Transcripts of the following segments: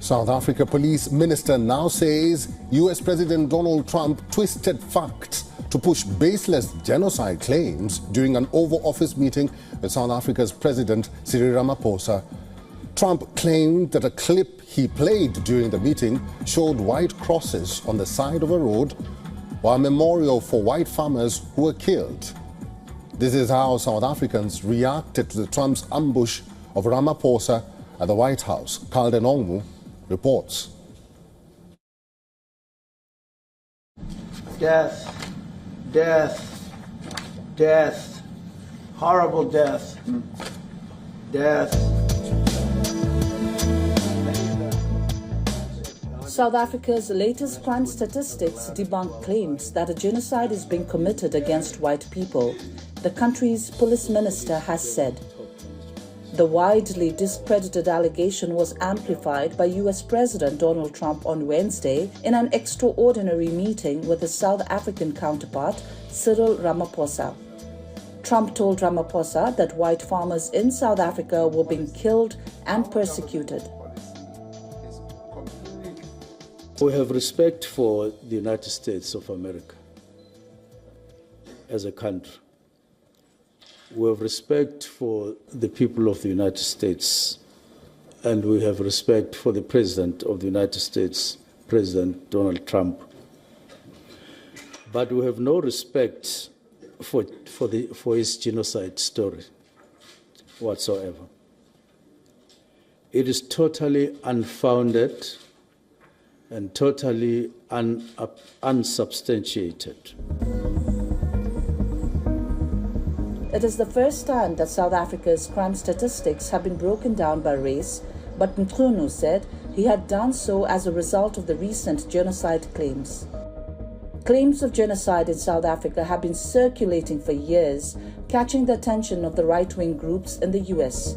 South Africa police minister now says US President Donald Trump twisted facts to push baseless genocide claims during an Oval Office meeting with South Africa's President Cyril Ramaphosa. Trump claimed that a clip he played during the meeting showed white crosses on the side of a road or a memorial for white farmers who were killed. This is how South Africans reacted to Trump's ambush of Ramaphosa at the White House. Carl Denongmu reports. Death, death, death, horrible death, death. South Africa's latest crime statistics debunk claims that a genocide is being committed against white people, the country's police minister has said. The widely discredited allegation was amplified by US President Donald Trump on Wednesday in an extraordinary meeting with his South African counterpart, Cyril Ramaphosa. Trump told Ramaphosa that white farmers in South Africa were being killed and persecuted. We have respect for the United States of America as a country. We have respect for the people of the United States, and we have respect for the President of the United States, President Donald Trump. But we have no respect for his genocide story whatsoever. It is totally unfounded and totally unsubstantiated. It is the first time that South Africa's crime statistics have been broken down by race, but Mchunu said he had done so as a result of the recent genocide claims. Claims of genocide in South Africa have been circulating for years, catching the attention of the right-wing groups in the US.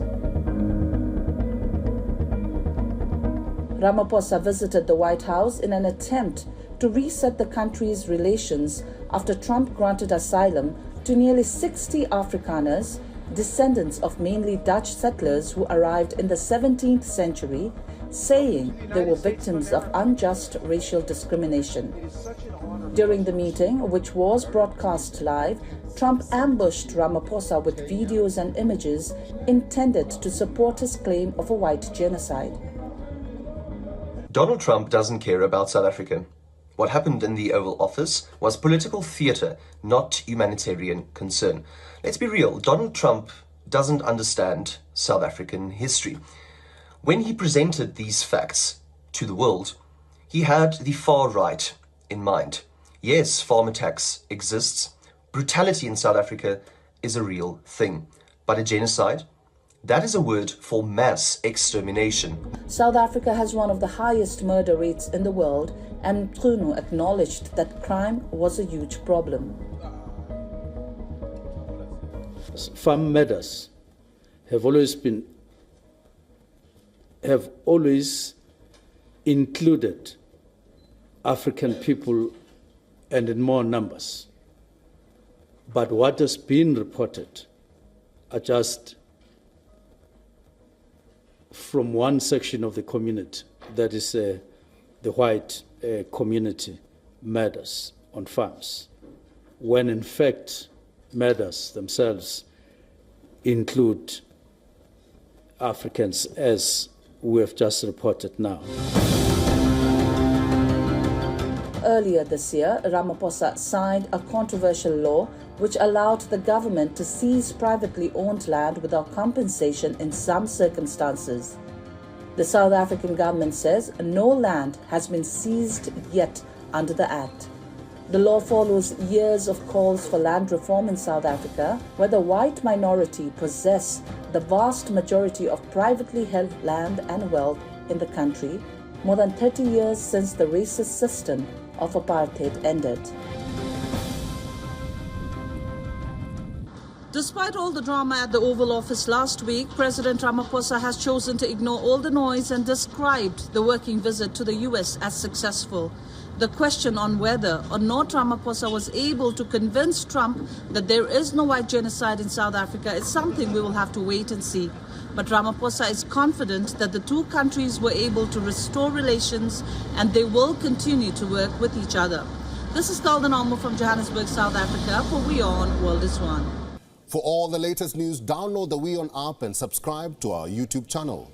Ramaphosa visited the White House in an attempt to reset the country's relations after Trump granted asylum to nearly 60 Afrikaners, descendants of mainly Dutch settlers who arrived in the 17th century, saying they were victims of unjust racial discrimination. During the meeting, which was broadcast live, Trump ambushed Ramaphosa with videos and images intended to support his claim of a white genocide. Donald Trump doesn't care about South Africa. What happened in the Oval Office was political theatre, not humanitarian concern. Let's be real, Donald Trump doesn't understand South African history. When he presented these facts to the world, he had the far right in mind. Yes, farm attacks exists. Brutality in South Africa is a real thing. But a genocide? That is a word for mass extermination. South Africa has one of the highest murder rates in the world, and Mchunu acknowledged that crime was a huge problem. Farm murders have always included African people and in more numbers. But what has been reported are just from one section of the community, that is the white community murders on farms, when in fact murders themselves include Africans, as we have just reported now. Earlier this year, Ramaphosa signed a controversial law which allowed the government to seize privately owned land without compensation in some circumstances. The South African government says no land has been seized yet under the Act. The law follows years of calls for land reform in South Africa, where the white minority possess the vast majority of privately held land and wealth in the country, more than 30 years since the racist system of apartheid ended. Despite all the drama at the Oval Office last week, President Ramaphosa has chosen to ignore all the noise and described the working visit to the US as successful. The question on whether or not Ramaphosa was able to convince Trump that there is no white genocide in South Africa is something we will have to wait and see. But Ramaphosa is confident that the two countries were able to restore relations and they will continue to work with each other. This is Golden Omo from Johannesburg, South Africa for WION World is One. For all the latest news, download the WION app and subscribe to our YouTube channel.